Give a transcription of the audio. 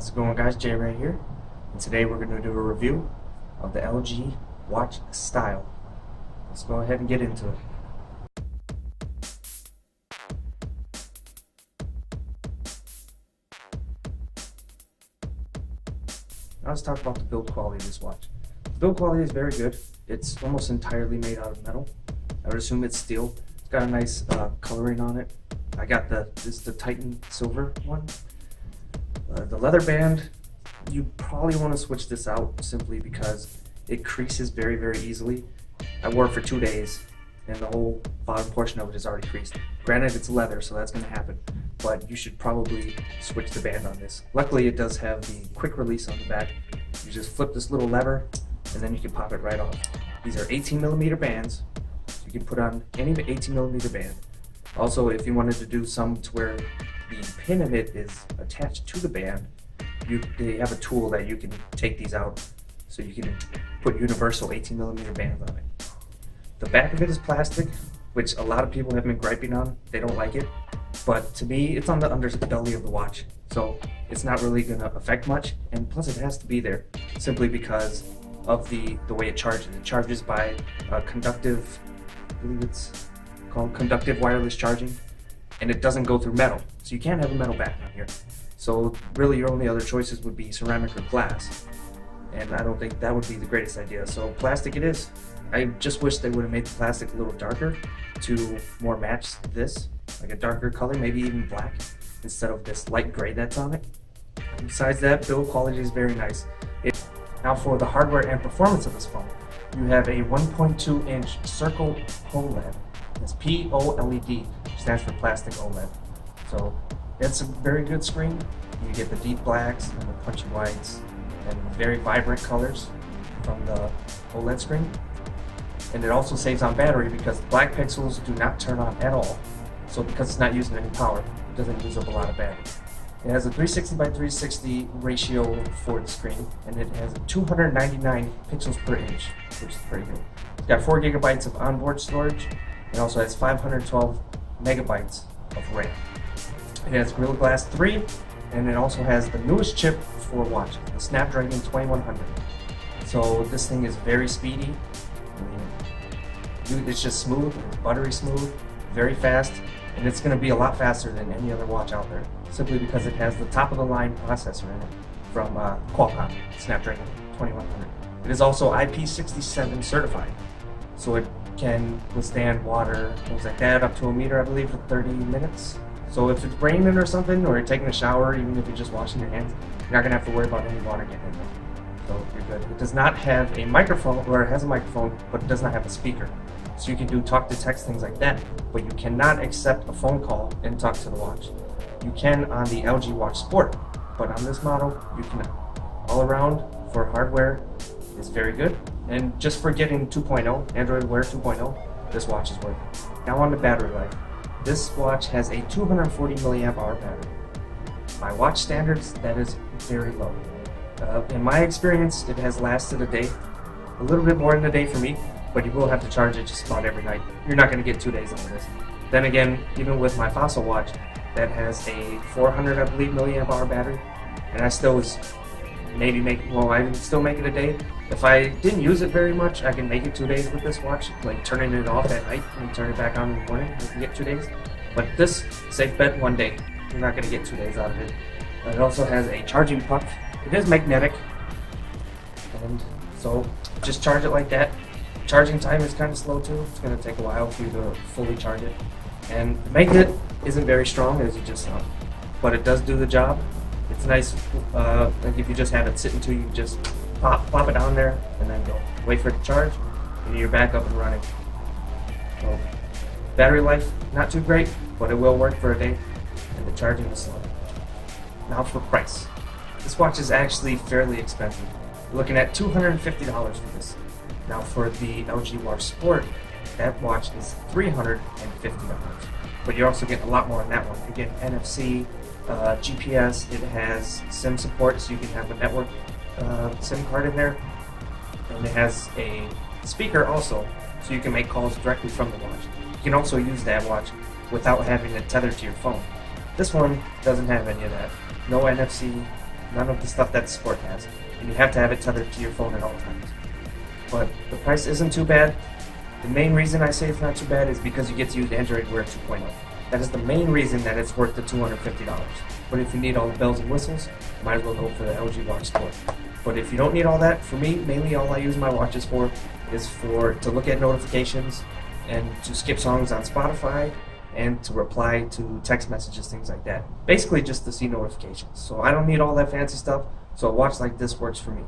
How's it going, guys? Jay right here, and today we're going to do a review of the LG Watch Style. Let's go ahead and get into it. Now let's talk about the build quality of this watch. The build quality is very good. It's almost entirely made out of metal. I would assume it's steel. It's got a nice coloring on it. I got this is the Titan silver one. The leather band, you probably want to switch this out simply because it creases very, very easily. I wore it for 2 days and the whole bottom portion of it is already creased. Granted, it's leather, so that's going to happen, but you should probably switch the band on this. Luckily, it does have the quick release on the back. You just flip this little lever and then you can pop it right off. These are 18mm bands. You can put on any 18mm band. Also, if you wanted to do some to where the pin in it is attached to the band, they have a tool that you can take these out so you can put universal 18mm bands on it. The back of it is plastic, which a lot of people have been griping on. They don't like it, but to me it's on the underbelly of the watch, so it's not really going to affect much, and plus it has to be there simply because of the way it charges. It charges by conductive, I believe it's called conductive wireless charging, and it doesn't go through metal, so you can't have a metal back on here. So really your only other choices would be ceramic or glass, and I don't think that would be the greatest idea. So plastic it is. I just wish they would have made the plastic a little darker to more match this, like a darker color, maybe even black, instead of this light gray that's on it. Besides that, build quality is very nice. Now for the hardware and performance of this phone, you have a 1.2-inch Circle OLED. It's POLED, which stands for plastic OLED. So it's a very good screen. You get the deep blacks and the punchy whites and very vibrant colors from the OLED screen. And it also saves on battery because black pixels do not turn on at all. So because it's not using any power, it doesn't use up a lot of battery. It has a 360 by 360 ratio for the screen, and it has 299 pixels per inch, which is pretty good. It's got 4 GB of onboard storage, and also has 512 megabytes of RAM. It has Gorilla Glass 3, and it also has the newest chip for watches, the Snapdragon 2100. So this thing is very speedy. It's just smooth, buttery smooth, very fast, and it's going to be a lot faster than any other watch out there, simply because it has the top-of-the-line processor in it from Qualcomm, Snapdragon 2100. It is also IP67 certified, so it can withstand water, things like that, up to a meter, I believe, for 30 minutes. So if it's raining or something, or you're taking a shower, even if you're just washing your hands, you're not going to have to worry about any water getting in there. So you're good. It does not have a microphone, or it has a microphone, but it does not have a speaker. So you can do talk to text, things like that, but you cannot accept a phone call and talk to the watch. You can on the LG Watch Sport, but on this model, you cannot. All around, for hardware, is very good. And just for getting 2.0, Android Wear 2.0, this watch is worth it. Now on the battery life. This watch has a 240 milliamp hour battery. By watch standards, that is very low. In my experience, it has lasted a day, a little bit more than a day for me, but you will have to charge it just about every night. You're not going to get 2 days out of this. Then again, even with my Fossil watch, that has a 400, I believe, milliamp hour battery, and I still was maybe I can still make it a day. If I didn't use it very much, I can make it 2 days with this watch, like turning it off at night and turn it back on in the morning. I can get 2 days. But this, safe bet, 1 day. You're not going to get 2 days out of it. It also has a charging puck. It is magnetic, and so just charge it like that. Charging time is kind of slow too. It's going to take a while for you to fully charge it. And the magnet isn't very strong, as you just saw, but it does do the job. It's nice, like if you just have it sitting to you, just pop it down there and then go wait for it to charge, and you're back up and running. So battery life, not too great, but it will work for a day, and the charging is slow. Now for price. This watch is actually fairly expensive. You're looking at $250 for this. Now for the LG Watch Sport, that watch is $350. But you also get a lot more on that one. You get NFC, GPS, it has SIM support, so you can have a network SIM card in there. And it has a speaker also, so you can make calls directly from the watch. You can also use that watch without having it tethered to your phone. This one doesn't have any of that. No NFC, none of the stuff that Sport has, and you have to have it tethered to your phone at all times. But the price isn't too bad. The main reason I say it's not too bad is because you get to use Android Wear 2.0. That is the main reason that it's worth the $250. But if you need all the bells and whistles, might as well go for the LG Watch Sport. But if you don't need all that, for me, mainly all I use my watches for is to look at notifications and to skip songs on Spotify and to reply to text messages, things like that. Basically just to see notifications. So I don't need all that fancy stuff, so a watch like this works for me.